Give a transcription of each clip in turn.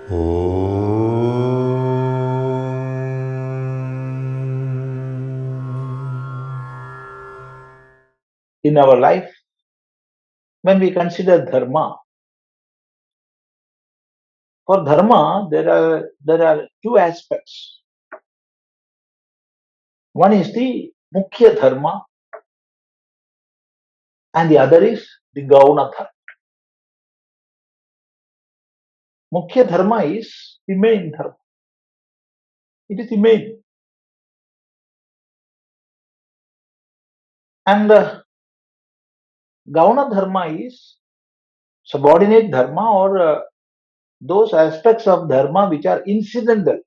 In our life, when we consider dharma, for dharma there are two aspects. One is the Mukhya Dharma and the other is the Gauna Dharma. Mukhya Dharma is the main dharma. It is the main. And Gauna Dharma is subordinate dharma, or those aspects of dharma which are incidental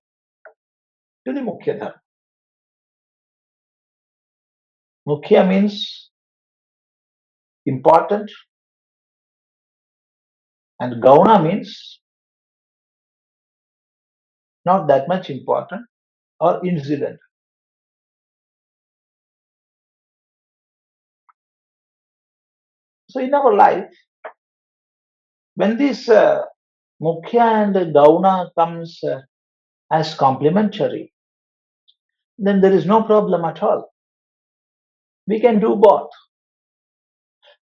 to the Mukhya Dharma. Mukhya means important and Gauna means not that much important or incidental. So in our life, when this Mukhya and Gauna comes as complementary, then there is no problem at all. We can do both.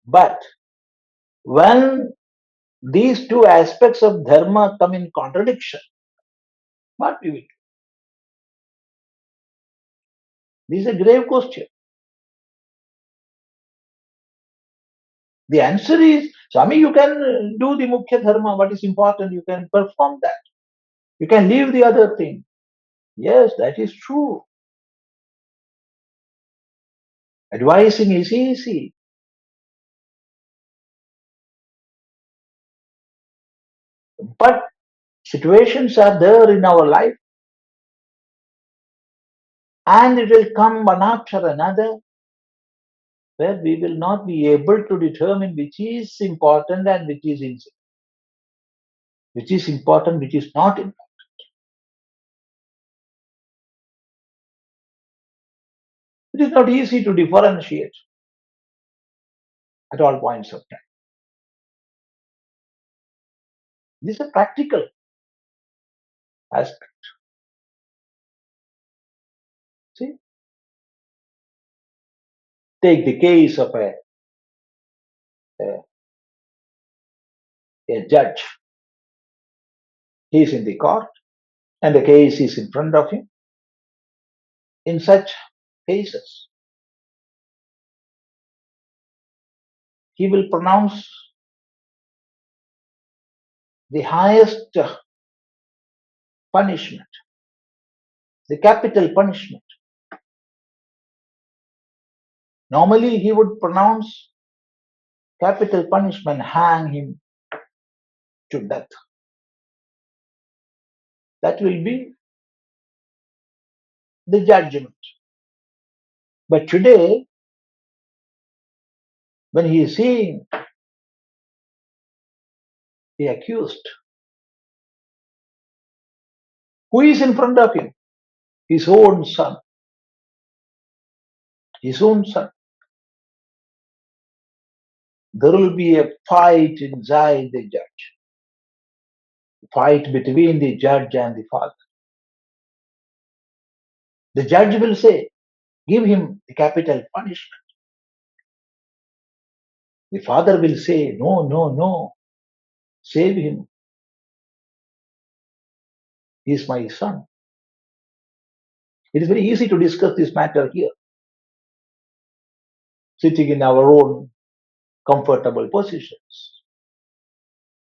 But when these two aspects of dharma come in contradiction, what we will do? This is a grave question. The answer is, Swami, you can do the Mukhya Dharma, what is important, you can perform that. You can leave the other thing. Yes, that is true. Advising is easy. But situations are there in our life and it will come one after another where we will not be able to determine which is important and which is insignificant. Which is important, which is not important. It is not easy to differentiate at all points of time. This is a practical aspect. See, take the case of a judge. He is in the court and the case is in front of him. In such cases, he will pronounce the highest punishment, the capital punishment. Normally, he would pronounce capital punishment, hang him to death. That will be the judgment. But today, when he is seeing the accused, who is in front of him? His own son. His own son. There will be a fight inside the judge. Fight between the judge and the father. The judge will say, give him the capital punishment. The father will say, no, no, no, save him. He is my son. It is very easy to discuss this matter here, sitting in our own comfortable positions.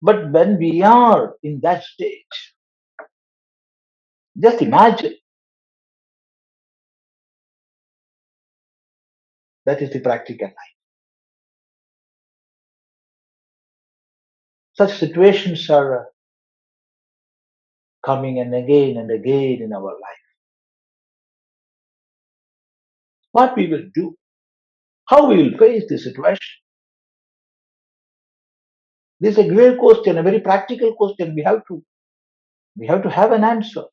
But when we are in that stage, just imagine that is the practical life. Such situations are coming and again in our life. What we will do? How we will face the situation? This is a great question, a very practical question. We have to have an answer.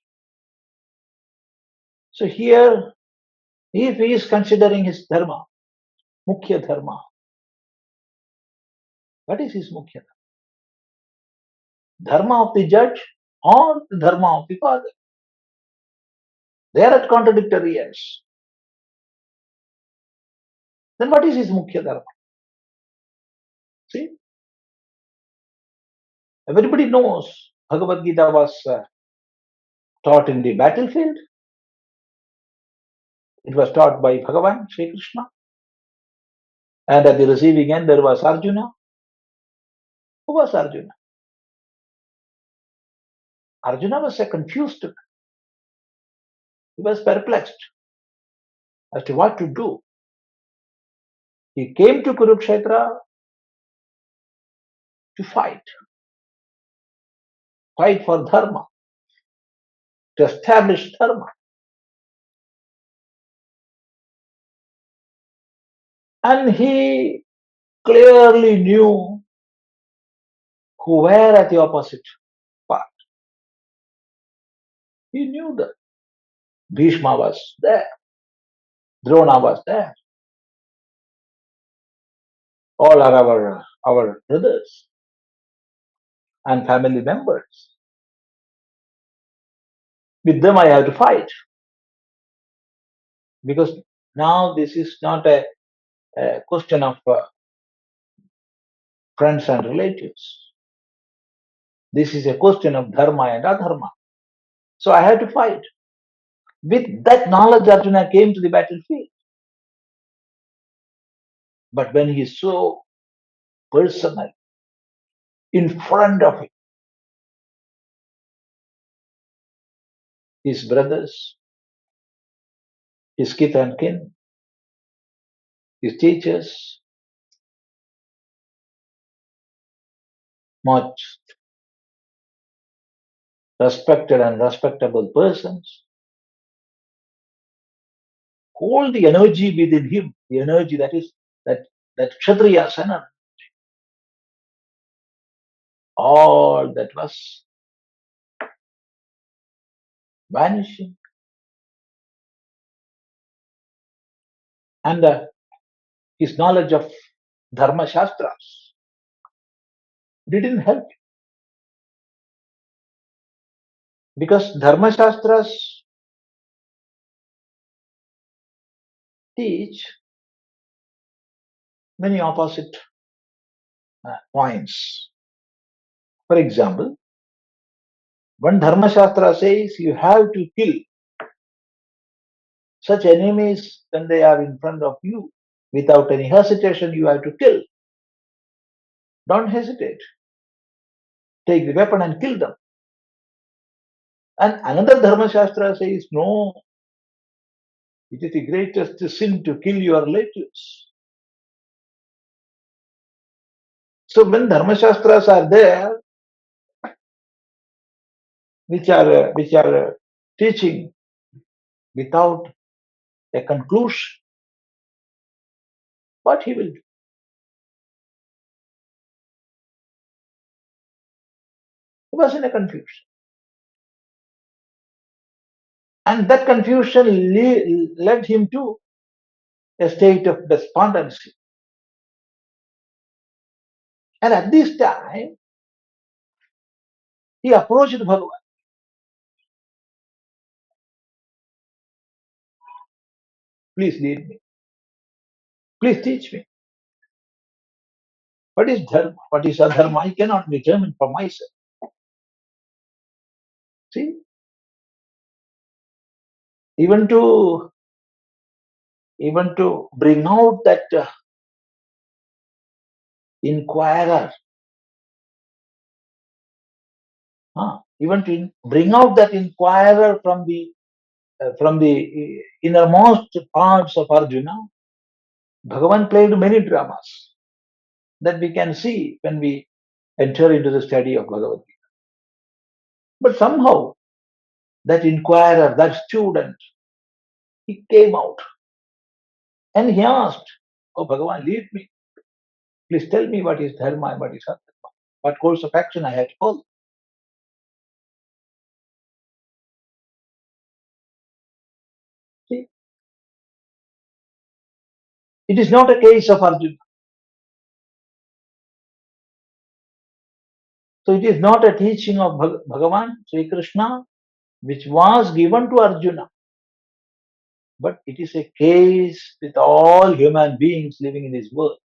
So here, if he is considering his dharma, Mukhya Dharma, what is his Mukhya Dharma? Dharma of the judge or the dharma of the father. They are at contradictory ends. Then what is his Mukhya Dharma? See, everybody knows Bhagavad Gita was taught in the battlefield. It was taught by Bhagavan, Sri Krishna. And at the receiving end, there was Arjuna. Who was Arjuna? Arjuna was a confused man. He was perplexed as to what to do. He came to Kurukshetra to fight for Dharma, to establish Dharma. And he clearly knew who were at the opposite path. He knew that Bhishma was there, Drona was there. All are our brothers and family members. With them I have to fight. Because now this is not a question of friends and relatives. This is a question of dharma and adharma. So I have to fight. With that knowledge, Arjuna came to the battlefield. But when he saw personally in front of him his brothers, his kith and kin, his teachers, much respected and respectable persons, all the energy within him, the energy that Kshatriyas energy, all that was vanishing. And his knowledge of Dharma Shastras didn't help him. Because Dharma Shastras teach many opposite points. For example, one Dharma Shastra says you have to kill such enemies when they are in front of you. Without any hesitation, you have to kill. Don't hesitate. Take the weapon and kill them. And another Dharma Shastra says, no, it is the greatest sin to kill your relatives. So when Dharma Shastras are there, which are teaching without a conclusion, what he will do? He was in a confusion. And that confusion led him to a state of despondency. And at this time, he approached Bhagavan. Please lead me. Please teach me. What is dharma? What is adharma? I cannot determine for myself. See, even to bring out that inquirer, even to bring out that inquirer from the innermost parts of Arjuna, Bhagavan played many dramas that we can see when we enter into the study of Bhagavad Gita. But somehow that inquirer, that student, he came out and he asked, "Oh Bhagavan, lead me. Please tell me what is dharma and what is adharma. What course of action I have to follow." See, it is not a case of Arjuna. So it is not a teaching of Bhagavan Sri Krishna which was given to Arjuna, but it is a case with all human beings living in this world.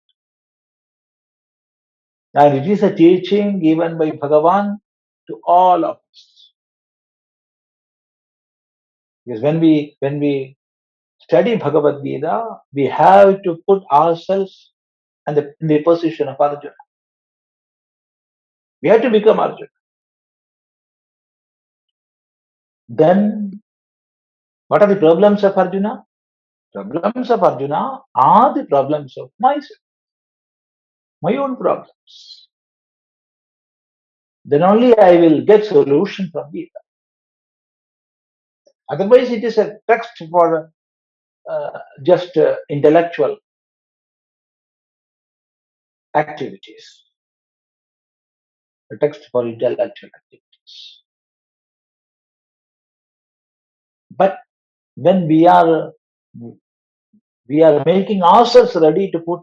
And it is a teaching given by Bhagavan to all of us. Because when we study Bhagavad Gita, we have to put ourselves in the position of Arjuna. We have to become Arjuna. Then, what are the problems of Arjuna? Problems of Arjuna are the problems of myself, my own problems. Then only I will get solution from Gita. Otherwise, it is a text for just intellectual activities. A text for intellectual activities. But when we are making ourselves ready to put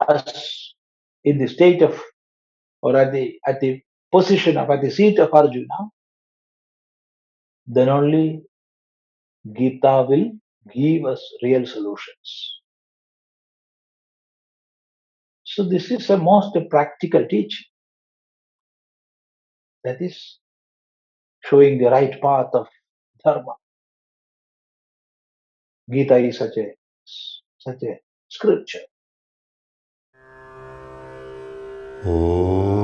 us in the state of, or at the position of, at the seat of Arjuna, then only Gita will give us real solutions. So this is a most practical teaching, that is showing the right path of dharma. Gita is such a scripture. Oh.